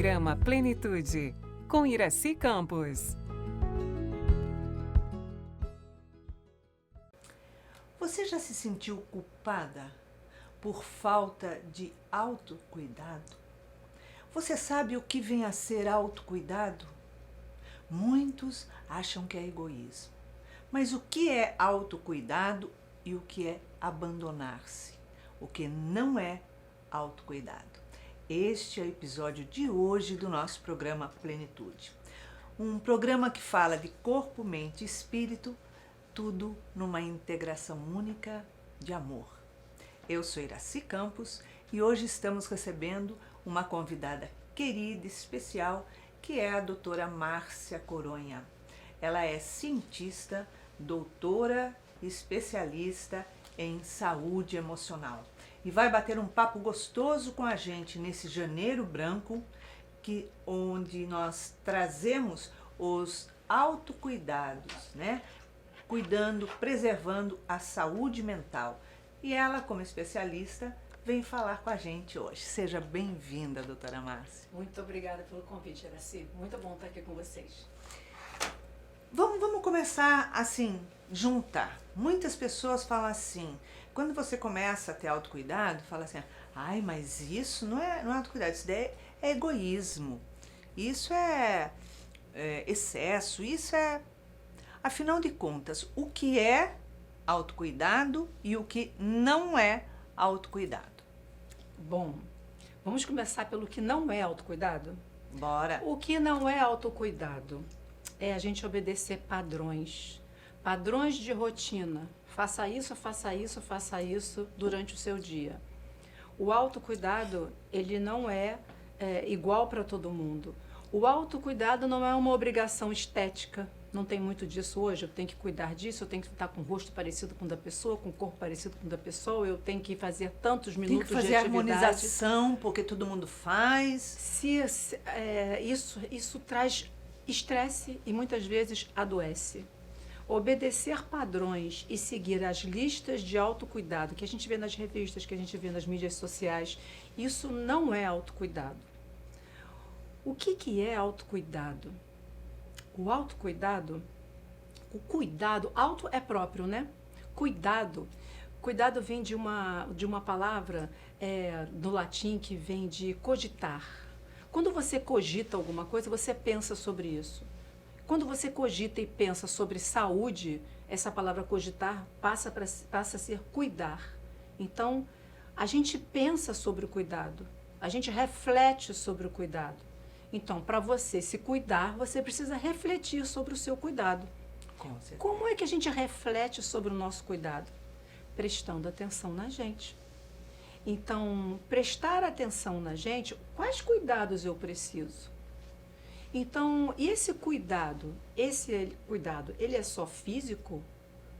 Programa Plenitude, com Iraci Campos. Você já se sentiu culpada por falta de autocuidado? Você sabe o que vem a ser autocuidado? Muitos acham que é egoísmo. Mas o que é autocuidado e o que é abandonar-se? O que não é autocuidado? Este é o episódio de hoje do nosso programa Plenitude. Um programa que fala de corpo, mente e espírito, tudo numa integração única de amor. Eu sou Iraci Campos e hoje estamos recebendo uma convidada querida e especial, que é a doutora Márcia Coronha. Ela é cientista, doutora e especialista em saúde emocional. E vai bater um papo gostoso com a gente nesse janeiro branco, onde nós trazemos os autocuidados, né? Cuidando, preservando a saúde mental. E ela, como especialista, vem falar com a gente hoje. Seja bem-vinda, doutora Márcia. Muito obrigada pelo convite, Iraci. Muito bom estar aqui com vocês. Vamos começar assim, juntar. Muitas pessoas falam assim, quando você começa a ter autocuidado, fala assim, ai, mas isso não é autocuidado, isso daí é egoísmo, isso é excesso, isso é... Afinal de contas, o que é autocuidado e o que não é autocuidado? Bom, vamos começar pelo que não é autocuidado? Bora! O que não é autocuidado é a gente obedecer padrões de rotina. Faça isso, faça isso, faça isso durante o seu dia. O autocuidado, ele não é igual para todo mundo. O autocuidado não é uma obrigação estética. Não tem muito disso hoje, eu tenho que cuidar disso, eu tenho que estar com o rosto parecido com o da pessoa, com o corpo parecido com o da pessoa, eu tenho que fazer tantos minutos de atividade. Tem que fazer harmonização, porque todo mundo faz. Isso traz estresse e muitas vezes adoece. Obedecer padrões e seguir as listas de autocuidado que a gente vê nas revistas, que a gente vê nas mídias sociais, isso não é autocuidado. O que é autocuidado? O autocuidado, o cuidado, auto é próprio, né? Cuidado vem de uma palavra do latim que vem de cogitar. Quando você cogita alguma coisa, você pensa sobre isso. Quando você cogita e pensa sobre saúde, essa palavra cogitar passa a ser cuidar. Então, a gente pensa sobre o cuidado, a gente reflete sobre o cuidado. Então, para você se cuidar, você precisa refletir sobre o seu cuidado. Com certeza. Como é que a gente reflete sobre o nosso cuidado? Prestando atenção na gente. Então, prestar atenção na gente, quais cuidados eu preciso? Então, esse cuidado, ele é só físico?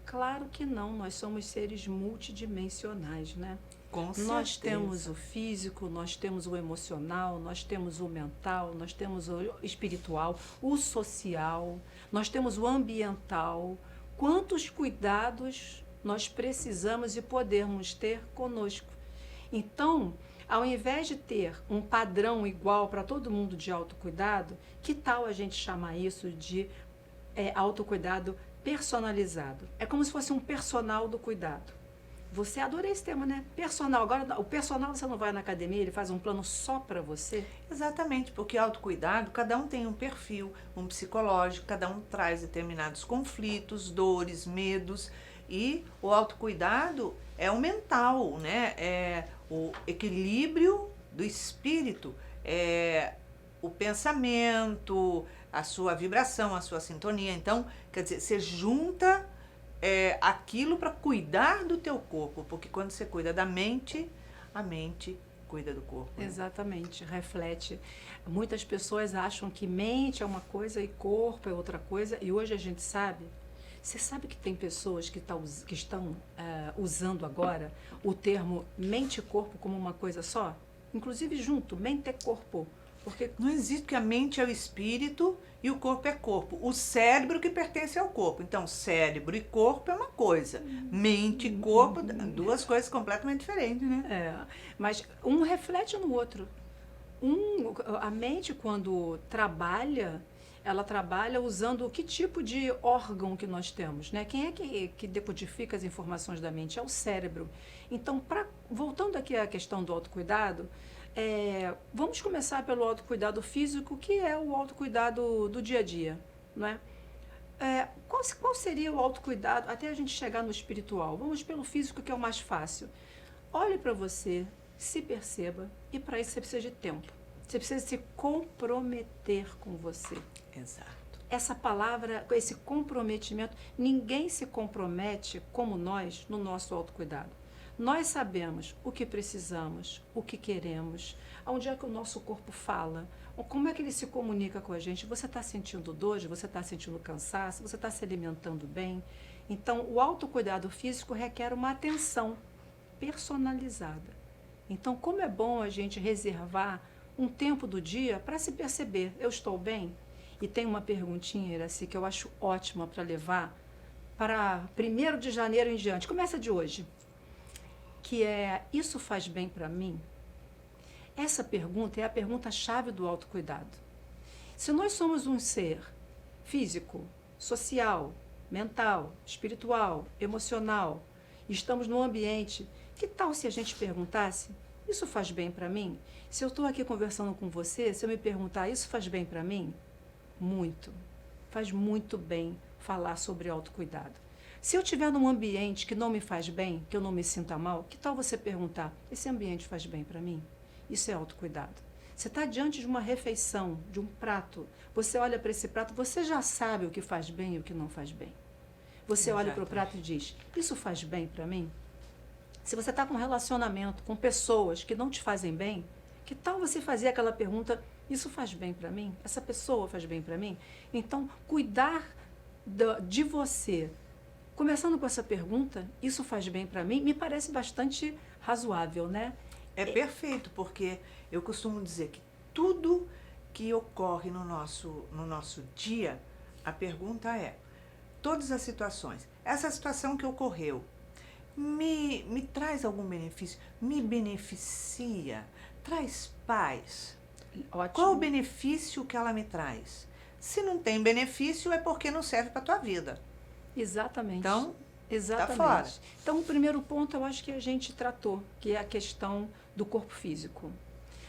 Claro que não, nós somos seres multidimensionais, né? Com certeza. Nós temos o físico, nós temos o emocional, nós temos o mental, nós temos o espiritual, o social, nós temos o ambiental. Quantos cuidados nós precisamos e podemos ter conosco? Então, ao invés de ter um padrão igual para todo mundo de autocuidado, que tal a gente chamar isso de autocuidado personalizado? É como se fosse um personal do cuidado. Você adorei esse tema, né? Personal. Agora, o personal, você não vai na academia, ele faz um plano só para você? Exatamente, porque autocuidado, cada um tem um perfil, um psicológico, cada um traz determinados conflitos, dores, medos, e o autocuidado é o mental, né? É o equilíbrio do espírito, é o pensamento, a sua vibração, a sua sintonia. Então, quer dizer, você junta aquilo para cuidar do teu corpo, porque quando você cuida da mente, a mente cuida do corpo. Né? Exatamente, reflete. Muitas pessoas acham que mente é uma coisa e corpo é outra coisa, e hoje a gente sabe. Você sabe que tem pessoas que estão usando agora o termo mente e corpo como uma coisa só? Inclusive junto, mente e corpo. Porque não existe, que a mente é o espírito e o corpo é corpo. O cérebro que pertence ao corpo. Então, cérebro e corpo é uma coisa. Mente e corpo, duas coisas completamente diferentes, né? Mas um reflete no outro. A mente, quando trabalha, ela trabalha usando que tipo de órgão que nós temos, né? Quem é que decodifica as informações da mente? É o cérebro. Então, voltando aqui à questão do autocuidado, vamos começar pelo autocuidado físico, que é o autocuidado do dia a dia, não é? Qual seria o autocuidado até a gente chegar no espiritual? Vamos pelo físico, que é o mais fácil. Olhe para você, se perceba, e para isso você precisa de tempo. Você precisa se comprometer com você. Exato. Essa palavra, esse comprometimento, ninguém se compromete como nós no nosso autocuidado. Nós sabemos o que precisamos, o que queremos, onde é que o nosso corpo fala, como é que ele se comunica com a gente. Você está sentindo dor, você está sentindo cansaço, você está se alimentando bem. Então, o autocuidado físico requer uma atenção personalizada. Então, como é bom a gente reservar um tempo do dia para se perceber, eu estou bem? E tem uma perguntinha, Iraci, que eu acho ótima para levar para 1º de janeiro em diante. Começa de hoje. Que é, isso faz bem para mim? Essa pergunta é a pergunta-chave do autocuidado. Se nós somos um ser físico, social, mental, espiritual, emocional, e estamos num ambiente, que tal se a gente perguntasse, isso faz bem para mim? Se eu estou aqui conversando com você, se eu me perguntar, isso faz bem para mim? Muito. Faz muito bem falar sobre autocuidado. Se eu estiver num ambiente que não me faz bem, que eu não me sinta mal, que tal você perguntar, esse ambiente faz bem para mim? Isso é autocuidado. Você está diante de uma refeição, de um prato, você olha para esse prato, você já sabe o que faz bem e o que não faz bem. Você olha para o prato e diz, isso faz bem para mim? Se você está com um relacionamento com pessoas que não te fazem bem, que tal você fazer aquela pergunta, isso faz bem para mim? Essa pessoa faz bem para mim? Então, cuidar de você, começando com essa pergunta, isso faz bem para mim, me parece bastante razoável, né? É perfeito, porque eu costumo dizer que tudo que ocorre no nosso dia, a pergunta é, todas as situações, essa situação que ocorreu, me traz algum benefício? Me beneficia? Traz paz? Ótimo. Qual o benefício que ela me traz? Se não tem benefício, é porque não serve para a tua vida. Exatamente. Então, exatamente. tá fora. Então, o primeiro ponto eu acho que a gente tratou, que é a questão do corpo físico.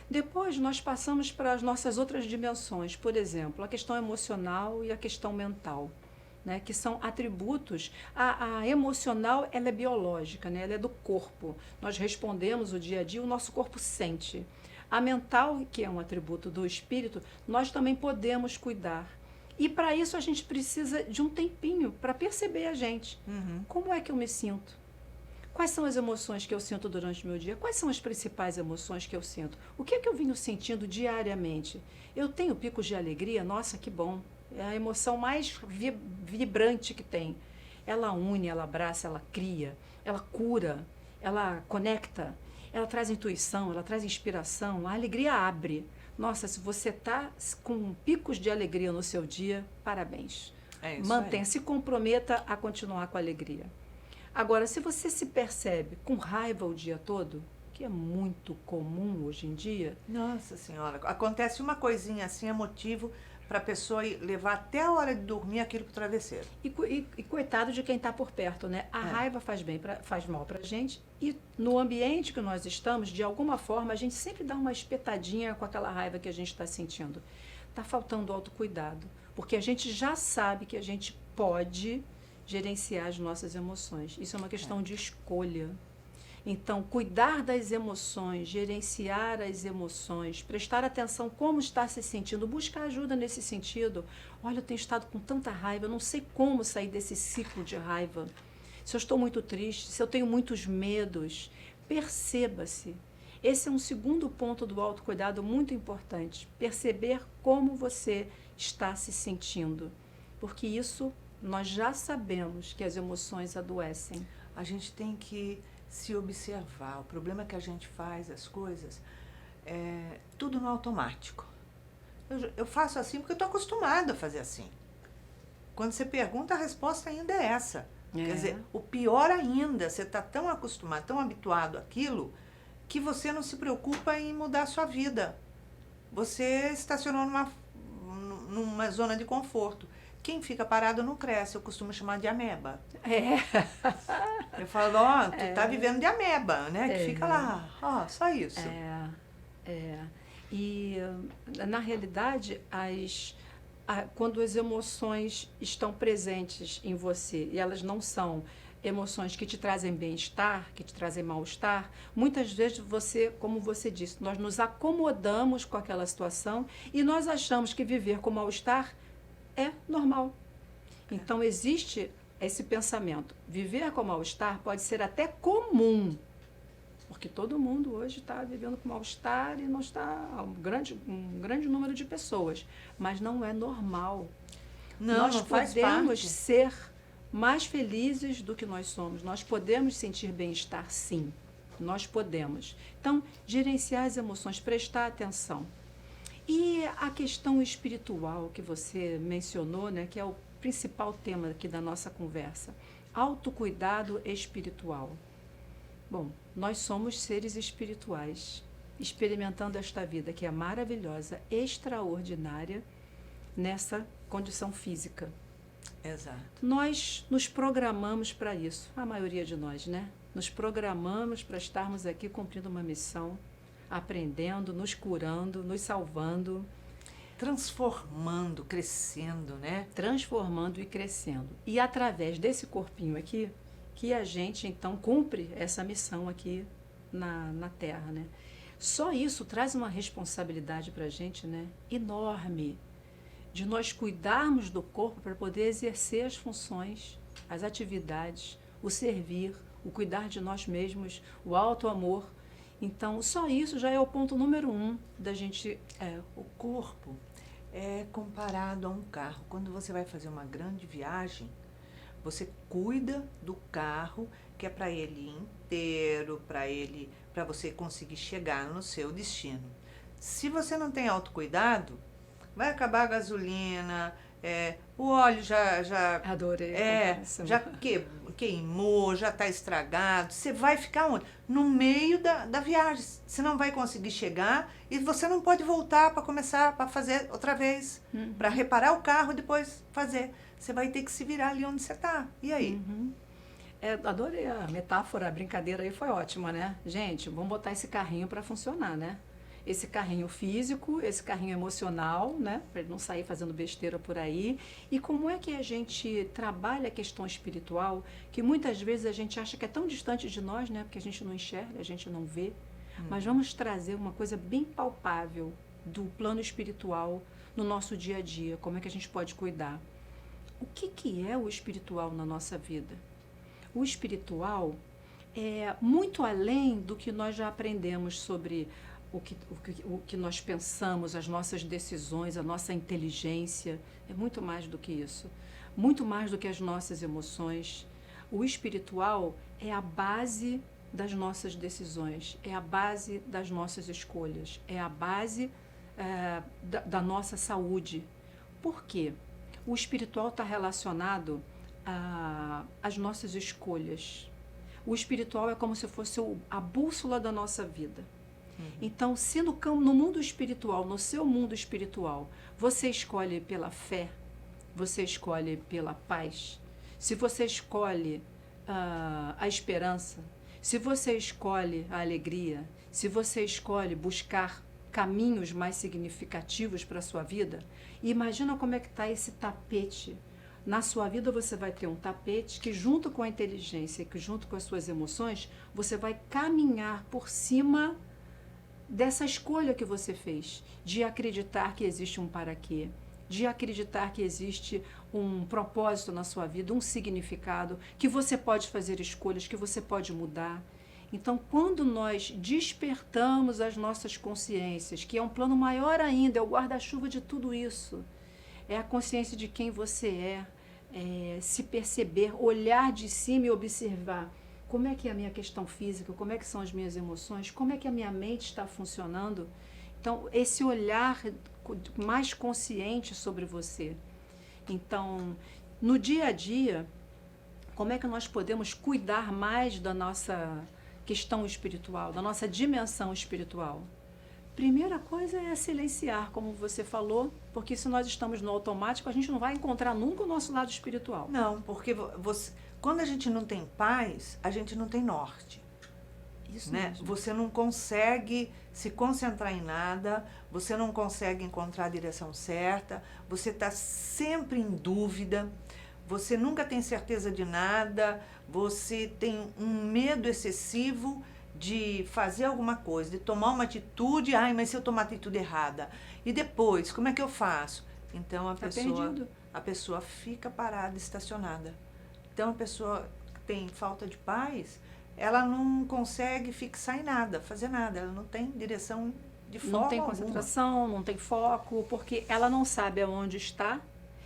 Depois, nós passamos para as nossas outras dimensões, por exemplo, a questão emocional e a questão mental, né, que são atributos. A emocional, ela é biológica, né, ela é do corpo. Nós respondemos o dia a dia, o nosso corpo sente. A mental, que é um atributo do espírito, nós também podemos cuidar. E para isso a gente precisa de um tempinho para perceber a gente. Uhum. Como é que eu me sinto? Quais são as emoções que eu sinto durante o meu dia? Quais são as principais emoções que eu sinto? O que é que eu venho sentindo diariamente? Eu tenho picos de alegria? Nossa, que bom! É a emoção mais vibrante que tem. Ela une, ela abraça, ela cria, ela cura, ela conecta, ela traz intuição, ela traz inspiração. A alegria abre. Nossa, se você está com picos de alegria no seu dia, parabéns. É isso Mantenha, aí. se comprometa a continuar com a alegria. Agora, se você se percebe com raiva o dia todo, que é muito comum hoje em dia, Nossa Senhora, acontece uma coisinha assim, é motivo para a pessoa levar até a hora de dormir aquilo para o travesseiro. e coitado de quem está por perto, né? A raiva faz mal para a gente, e no ambiente que nós estamos, de alguma forma, a gente sempre dá uma espetadinha com aquela raiva que a gente está sentindo. Está faltando autocuidado, porque a gente já sabe que a gente pode gerenciar as nossas emoções. Isso é uma questão de escolha. Então, cuidar das emoções, gerenciar as emoções, prestar atenção como está se sentindo, buscar ajuda nesse sentido. Olha, eu tenho estado com tanta raiva, eu não sei como sair desse ciclo de raiva. Se eu estou muito triste, se eu tenho muitos medos, perceba-se. Esse é um segundo ponto do autocuidado muito importante. Perceber como você está se sentindo. Porque isso nós já sabemos que as emoções adoecem. A gente tem que se observar. O problema é que a gente faz as coisas tudo no automático. Eu faço assim porque eu estou acostumada a fazer assim. Quando você pergunta, a resposta ainda é essa. Quer dizer, o pior ainda, você está tão acostumado, tão habituado àquilo, que você não se preocupa em mudar a sua vida. você estacionou numa zona de conforto. Quem fica parado não cresce, eu costumo chamar de ameba. Eu falo, ó, tu tá vivendo de ameba, né? Que fica lá, ó, só isso. E, na realidade, quando as emoções estão presentes em você e elas não são emoções que te trazem bem-estar, que te trazem mal-estar, muitas vezes você, como você disse, nós nos acomodamos com aquela situação e nós achamos que viver com mal-estar é normal. Então, existe esse pensamento. Viver com mal-estar pode ser até comum, porque todo mundo hoje está vivendo com mal-estar e não está um grande número de pessoas, mas não é normal. Nós não faz podemos parte. ser mais felizes do que nós somos. Nós podemos sentir bem-estar, sim. Nós podemos. Então, gerenciar as emoções, prestar atenção. E a questão espiritual que você mencionou, né, que é o principal tema aqui da nossa conversa, autocuidado espiritual. Bom, nós somos seres espirituais, experimentando esta vida que é maravilhosa, extraordinária, nessa condição física. Exato. Nós nos programamos para isso, a maioria de nós, né? Nos programamos para estarmos aqui cumprindo uma missão, aprendendo, nos curando, nos salvando. Transformando, crescendo, né? Transformando e crescendo. E através desse corpinho aqui, que a gente, então, cumpre essa missão aqui na Terra, né? Só isso traz uma responsabilidade para a gente, né? Enorme. De nós cuidarmos do corpo para poder exercer as funções, as atividades, o servir, o cuidar de nós mesmos, o auto-amor. Então, só isso já é o ponto número 1 da gente... O corpo é comparado a um carro. Quando você vai fazer uma grande viagem, você cuida do carro, que é para ele ir inteiro, para você conseguir chegar no seu destino. Se você não tem autocuidado, vai acabar a gasolina, o óleo já Adorei. já queimou, já está estragado. Você vai ficar onde? No meio da viagem. Você não vai conseguir chegar e você não pode voltar para começar para fazer outra vez, para reparar o carro e depois fazer. Você vai ter que se virar ali onde você está. E aí? Adorei a metáfora, a brincadeira aí foi ótima, né? Gente, vamos botar esse carrinho para funcionar, né? Esse carrinho físico, esse carrinho emocional, né? Para ele não sair fazendo besteira por aí. E como é que a gente trabalha a questão espiritual, que muitas vezes a gente acha que é tão distante de nós, né? Porque a gente não enxerga, a gente não vê. Mas vamos trazer uma coisa bem palpável do plano espiritual no nosso dia a dia. Como é que a gente pode cuidar? O que é o espiritual na nossa vida? O espiritual é muito além do que nós já aprendemos sobre o que nós pensamos, as nossas decisões, a nossa inteligência. É muito mais do que isso. Muito mais do que as nossas emoções. O espiritual é a base das nossas decisões, é a base das nossas escolhas, é a base da nossa saúde. Por quê? O espiritual está relacionado às nossas escolhas. O espiritual é como se fosse a bússola da nossa vida. Então, se no mundo espiritual, no seu mundo espiritual, você escolhe pela fé, você escolhe pela paz, se você escolhe a esperança, se você escolhe a alegria, se você escolhe buscar caminhos mais significativos para a sua vida, imagina como é que está esse tapete. Na sua vida você vai ter um tapete que, junto com a inteligência, que junto com as suas emoções, você vai caminhar por cima dessa escolha que você fez, de acreditar que existe um para quê, de acreditar que existe um propósito na sua vida, um significado, que você pode fazer escolhas, que você pode mudar. Então, quando nós despertamos as nossas consciências, que é um plano maior ainda, é o guarda-chuva de tudo isso, é a consciência de quem você é se perceber, olhar de cima e observar como é que é a minha questão física, como é que são as minhas emoções, como é que a minha mente está funcionando. Então, esse olhar mais consciente sobre você. Então, no dia a dia, como é que nós podemos cuidar mais da nossa questão espiritual, da nossa dimensão espiritual? Primeira coisa é silenciar, como você falou, porque se nós estamos no automático, a gente não vai encontrar nunca o nosso lado espiritual. Não, porque quando a gente não tem paz, a gente não tem norte. Isso Né? mesmo. Você não consegue se concentrar em nada, você não consegue encontrar a direção certa, você está sempre em dúvida, você nunca tem certeza de nada, você tem um medo excessivo de fazer alguma coisa, de tomar uma atitude, ai, mas se eu tomar a atitude errada, e depois, como é que eu faço? Então Tá perdido. a pessoa fica parada, estacionada. Então a pessoa que tem falta de paz, ela não consegue fixar em nada, fazer nada, ela não tem direção de forma Não tem alguma. concentração, não tem foco, porque ela não sabe aonde está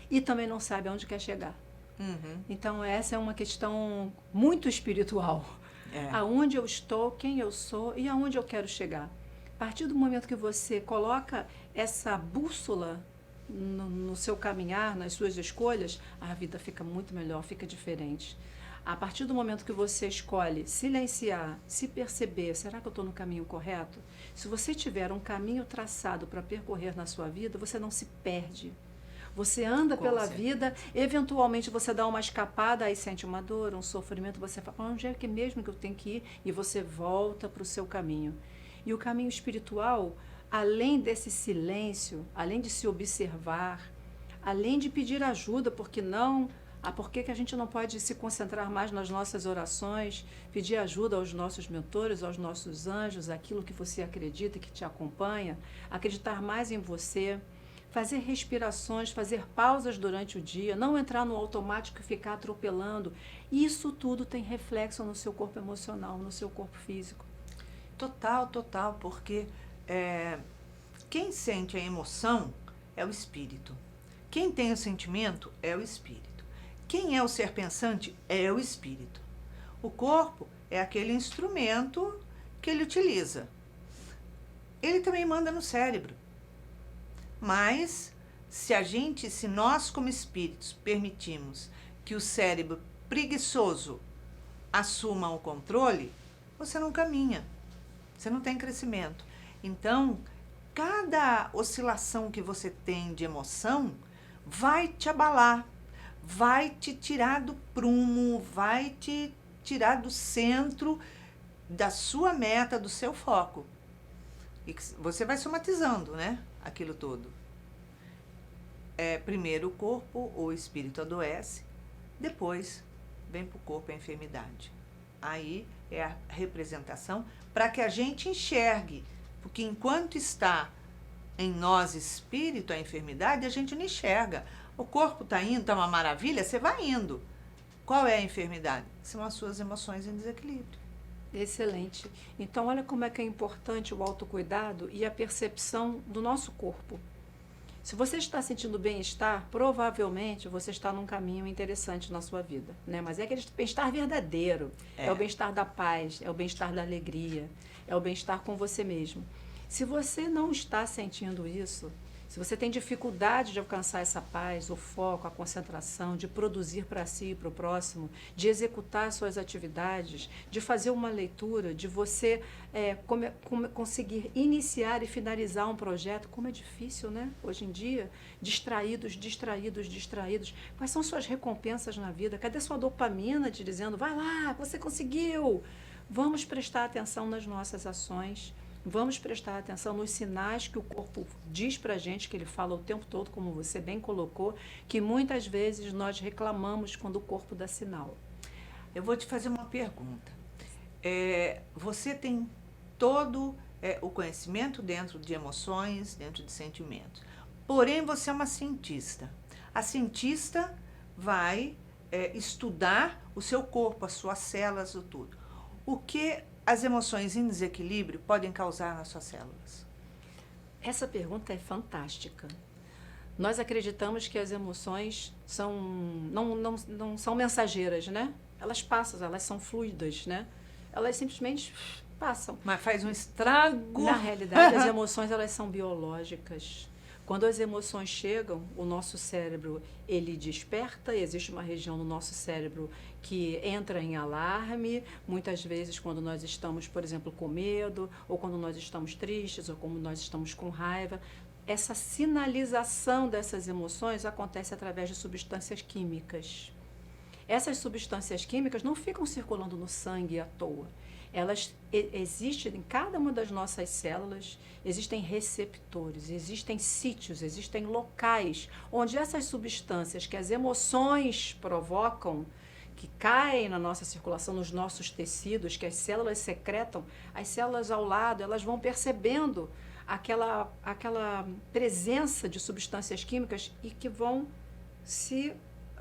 e também não sabe aonde quer chegar. Uhum. Então, essa é uma questão muito espiritual. É. Aonde eu estou, quem eu sou e aonde eu quero chegar. A partir do momento que você coloca essa bússola no seu caminhar, nas suas escolhas, a vida fica muito melhor, fica diferente. A partir do momento que você escolhe silenciar, se perceber, será que eu estou no caminho correto? Se você tiver um caminho traçado para percorrer na sua vida, você não se perde. Você anda Com pela certeza. vida, eventualmente você dá uma escapada, aí sente uma dor, um sofrimento, você fala, para onde é que mesmo que eu tenho que ir? E você volta para o seu caminho. E o caminho espiritual, além desse silêncio, além de se observar, além de pedir ajuda, porque não... por que a gente não pode se concentrar mais nas nossas orações, pedir ajuda aos nossos mentores, aos nossos anjos, aquilo que você acredita, que te acompanha, acreditar mais em você, fazer respirações, fazer pausas durante o dia, não entrar no automático e ficar atropelando. Isso tudo tem reflexo no seu corpo emocional, no seu corpo físico. Total, total, porque quem sente a emoção é o espírito. Quem tem o sentimento é o espírito. Quem é o ser pensante é o espírito. O corpo é aquele instrumento que ele utiliza. Ele também manda no cérebro. Mas se nós como espíritos permitimos que o cérebro preguiçoso assuma o controle, você não caminha. Você não tem crescimento. Então, cada oscilação que você tem de emoção vai te abalar, vai te tirar do prumo, vai te tirar do centro da sua meta, do seu foco. E você vai somatizando, né? Aquilo todo. Primeiro o corpo ou o espírito adoece, depois vem para o corpo a enfermidade. Aí é a representação para que a gente enxergue, porque enquanto está em nós espírito a enfermidade, a gente não enxerga. O corpo está indo, está uma maravilha, você vai indo. Qual é a enfermidade? São as suas emoções em desequilíbrio. Excelente. Então, olha como é que é importante o autocuidado e a percepção do nosso corpo. Se você está sentindo bem-estar, provavelmente você está num caminho interessante na sua vida, né? Mas é aquele bem-estar verdadeiro. É o bem-estar da paz, é o bem-estar da alegria, é o bem-estar com você mesmo. Se você não está sentindo isso, se você tem dificuldade de alcançar essa paz, o foco, a concentração, de produzir para si e para o próximo, de executar suas atividades, de fazer uma leitura, de você conseguir iniciar e finalizar um projeto, como é difícil, né? Hoje em dia, distraídos. Quais são suas recompensas na vida? Cadê sua dopamina te dizendo, vai lá, você conseguiu? Vamos prestar atenção nas nossas ações. Vamos prestar atenção nos sinais que o corpo diz para a gente, que ele fala o tempo todo, como você bem colocou, que muitas vezes nós reclamamos quando o corpo dá sinal. Eu vou te fazer uma pergunta. Você tem todo o conhecimento dentro de emoções, dentro de sentimentos. Porém, você é uma cientista. A cientista vai estudar o seu corpo, as suas células, o tudo. O que as emoções em desequilíbrio podem causar nas suas células? Essa pergunta é fantástica. Nós acreditamos que as emoções não são mensageiras, né? Elas passam, elas são fluidas, né? Elas simplesmente passam. Mas faz um estrago. Na realidade, as emoções elas são biológicas. Quando as emoções chegam, o nosso cérebro, ele desperta, existe uma região no nosso cérebro que entra em alarme, muitas vezes quando nós estamos, por exemplo, com medo, ou quando nós estamos tristes, ou quando nós estamos com raiva. Essa sinalização dessas emoções acontece através de substâncias químicas. Essas substâncias químicas não ficam circulando no sangue à toa. Elas existem em cada uma das nossas células, existem receptores, existem sítios, existem locais onde essas substâncias que as emoções provocam, que caem na nossa circulação, nos nossos tecidos, que as células secretam, as células ao lado, elas vão percebendo aquela presença de substâncias químicas e que vão se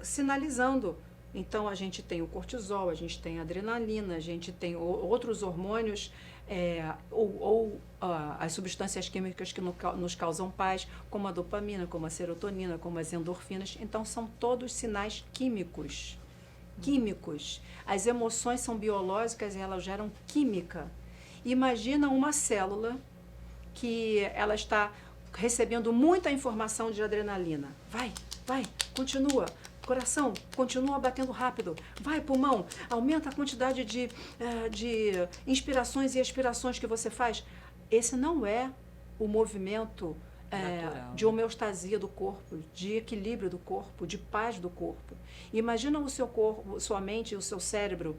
sinalizando. Então, a gente tem o cortisol, a gente tem a adrenalina, a gente tem outros hormônios as substâncias químicas que nos causam paz, como a dopamina, como a serotonina, como as endorfinas. Então, são todos sinais químicos. Químicos. As emoções são biológicas e elas geram química. Imagina uma célula que ela está recebendo muita informação de adrenalina. Vai, continua. Coração, continua batendo rápido. Vai, pulmão, aumenta a quantidade de inspirações e expirações que você faz. Esse não é o movimento de homeostasia do corpo, de equilíbrio do corpo, de paz do corpo. Imagina o seu corpo, sua mente e o seu cérebro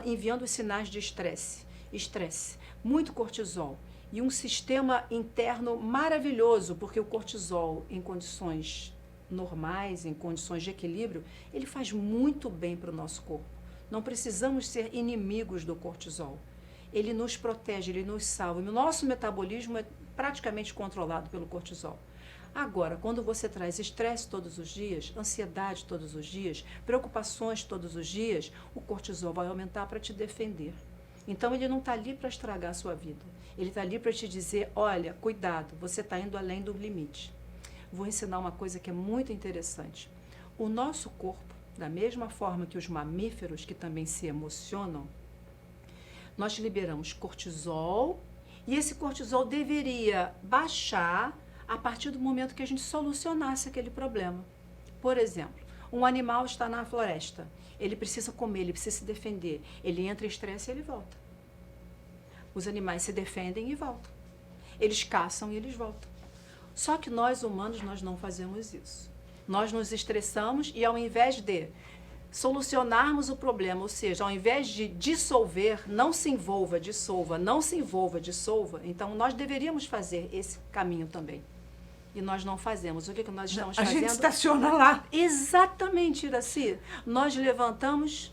enviando os sinais de estresse, muito cortisol. E um sistema interno maravilhoso, porque o cortisol, em condições normais, em condições de equilíbrio, ele faz muito bem para o nosso corpo. Não precisamos ser inimigos do cortisol. Ele nos protege, ele nos salva. E o nosso metabolismo é praticamente controlado pelo cortisol. Agora, quando você traz estresse todos os dias, ansiedade todos os dias, preocupações todos os dias, o cortisol vai aumentar para te defender. Então, ele não está ali para estragar a sua vida. Ele está ali para te dizer, olha, cuidado, você está indo além do limite. Vou ensinar uma coisa que é muito interessante. O nosso corpo, da mesma forma que os mamíferos, que também se emocionam, nós liberamos cortisol e esse cortisol deveria baixar a partir do momento que a gente solucionasse aquele problema. Por exemplo, um animal está na floresta, ele precisa comer, ele precisa se defender, ele entra em estresse e ele volta. Os animais se defendem e voltam. Eles caçam e eles voltam. Só que nós humanos, nós não fazemos isso. Nós nos estressamos e ao invés de solucionarmos o problema, ou seja, ao invés de dissolver, não se envolva, dissolva, não se envolva, dissolva, então nós deveríamos fazer esse caminho também. E nós não fazemos. O que nós estamos fazendo? A gente estaciona lá. Exatamente, Iraci. Nós levantamos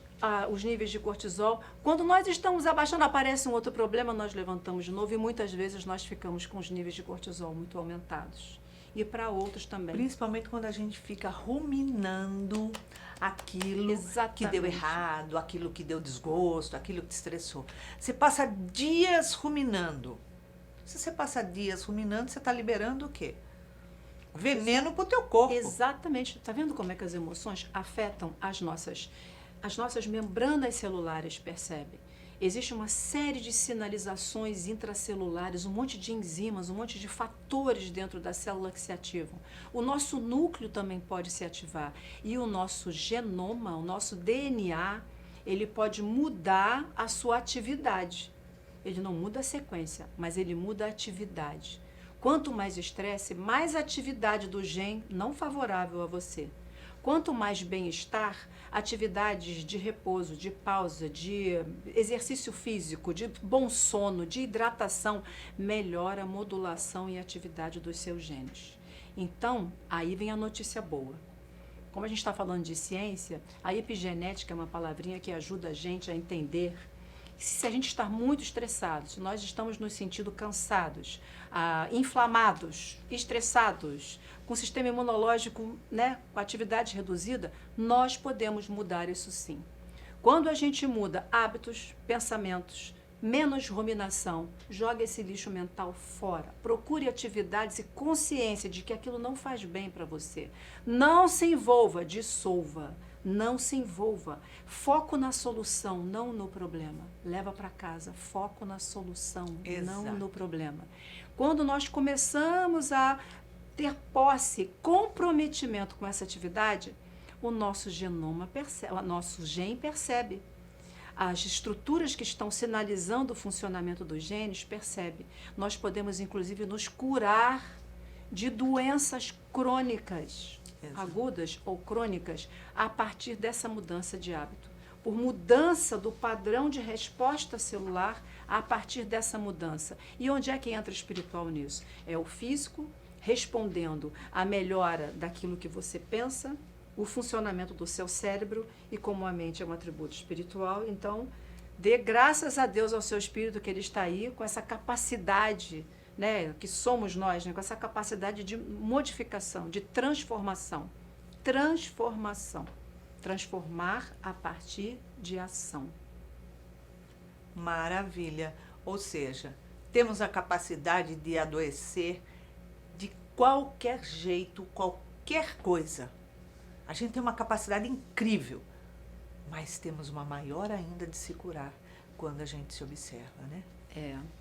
os níveis de cortisol. Quando nós estamos abaixando, aparece um outro problema, nós levantamos de novo e muitas vezes nós ficamos com os níveis de cortisol muito aumentados. E para outros também. Principalmente quando a gente fica ruminando aquilo que deu errado, aquilo que deu desgosto, aquilo que te estressou. Você passa dias ruminando. Se você passa dias ruminando, você está liberando o quê? Veneno para o teu corpo. Exatamente. Está vendo como é que as emoções afetam as nossas membranas celulares, percebe? Existe uma série de sinalizações intracelulares, um monte de enzimas, um monte de fatores dentro da célula que se ativam. O nosso núcleo também pode se ativar. E o nosso genoma, o nosso DNA, ele pode mudar a sua atividade. Ele não muda a sequência, mas ele muda a atividade. Quanto mais estresse, mais atividade do gene não favorável a você. Quanto mais bem-estar, atividades de repouso, de pausa, de exercício físico, de bom sono, de hidratação, melhora a modulação e atividade dos seus genes. Então, aí vem a notícia boa. Como a gente está falando de ciência, a epigenética é uma palavrinha que ajuda a gente a entender se a gente está muito estressado, se nós estamos nos sentindo cansados, inflamados, estressados, com o sistema imunológico, com atividade reduzida, nós podemos mudar isso sim. Quando a gente muda hábitos, pensamentos, menos ruminação, joga esse lixo mental fora. Procure atividades e consciência de que aquilo não faz bem para você. Não se envolva, dissolva. Não se envolva. Foco na solução, não no problema. Leva para casa. Foco na solução, Exato. não no problema. Quando nós começamos a ter posse, comprometimento com essa atividade, o nosso genoma percebe, o nosso gene percebe. As estruturas que estão sinalizando o funcionamento dos genes percebe. Nós podemos, inclusive, nos curar de doenças crônicas, agudas ou crônicas, a partir dessa mudança de hábito. Por mudança do padrão de resposta celular a partir dessa mudança. E onde é que entra o espiritual nisso? É o físico respondendo à melhora daquilo que você pensa, o funcionamento do seu cérebro, e como a mente é um atributo espiritual, então dê graças a Deus ao seu espírito que ele está aí com essa capacidade, né, que somos nós, né, com essa capacidade de modificação, de transformação. Transformação. Transformar a partir de ação. Maravilha. Ou seja, temos a capacidade de adoecer de qualquer jeito, qualquer coisa. A gente tem uma capacidade incrível, mas temos uma maior ainda de se curar quando a gente se observa, né?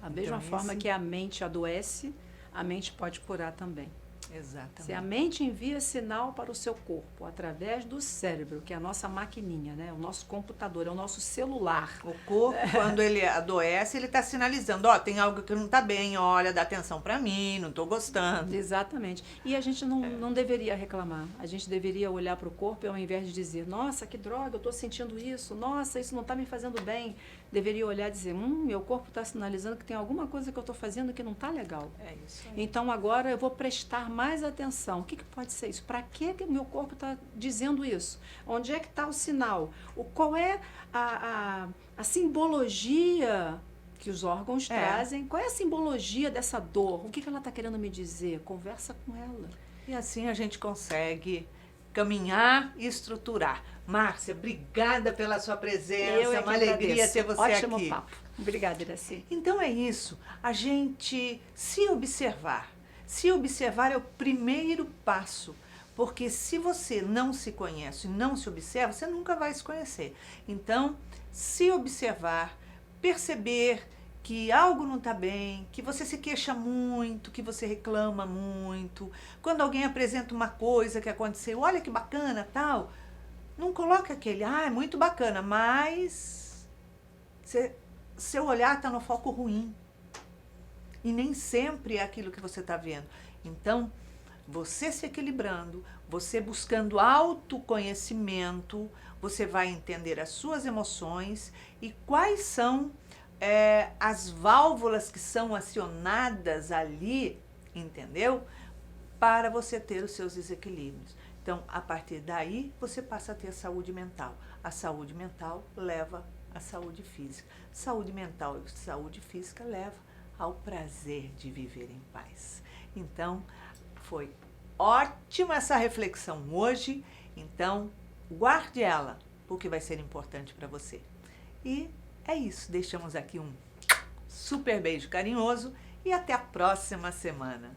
A mesma forma que a mente adoece, a mente pode curar também. Exatamente. Se a mente envia sinal para o seu corpo através do cérebro, que é a nossa maquininha, né? O nosso computador, é o nosso celular. O corpo, quando ele adoece, ele está sinalizando, ó, tem algo que não está bem, olha, dá atenção para mim, não estou gostando. Exatamente. E a gente não deveria reclamar. A gente deveria olhar para o corpo e, ao invés de dizer, nossa, que droga, eu estou sentindo isso, nossa, isso não está me fazendo bem, deveria olhar e dizer, meu corpo está sinalizando que tem alguma coisa que eu estou fazendo que não está legal. É isso aí. Então agora eu vou prestar mais atenção. O que pode ser isso? Para que o meu corpo está dizendo isso? Onde é que está o sinal? Qual é a simbologia que os órgãos trazem? Qual é a simbologia dessa dor? O que ela está querendo me dizer? Conversa com ela. E assim a gente consegue caminhar e estruturar. Márcia, obrigada pela sua presença. É uma alegria ter você aqui. Ótimo papo. Obrigada, Iraci. Então é isso. A gente se observar. Se observar é o primeiro passo. Porque se você não se conhece, não se observa, você nunca vai se conhecer. Então, se observar, perceber que algo não está bem, que você se queixa muito, que você reclama muito. Quando alguém apresenta uma coisa que aconteceu, olha que bacana, tal, não coloca aquele, é muito bacana, mas seu olhar está no foco ruim. E nem sempre é aquilo que você está vendo. Então, você se equilibrando, você buscando autoconhecimento, você vai entender as suas emoções e quais são as válvulas que são acionadas ali, entendeu? Para você ter os seus desequilíbrios. Então, a partir daí, você passa a ter saúde mental. A saúde mental leva à saúde física. Saúde mental e saúde física leva ao prazer de viver em paz. Então, foi ótima essa reflexão hoje. Então, guarde ela, porque vai ser importante para você. E é isso. Deixamos aqui um super beijo carinhoso e até a próxima semana.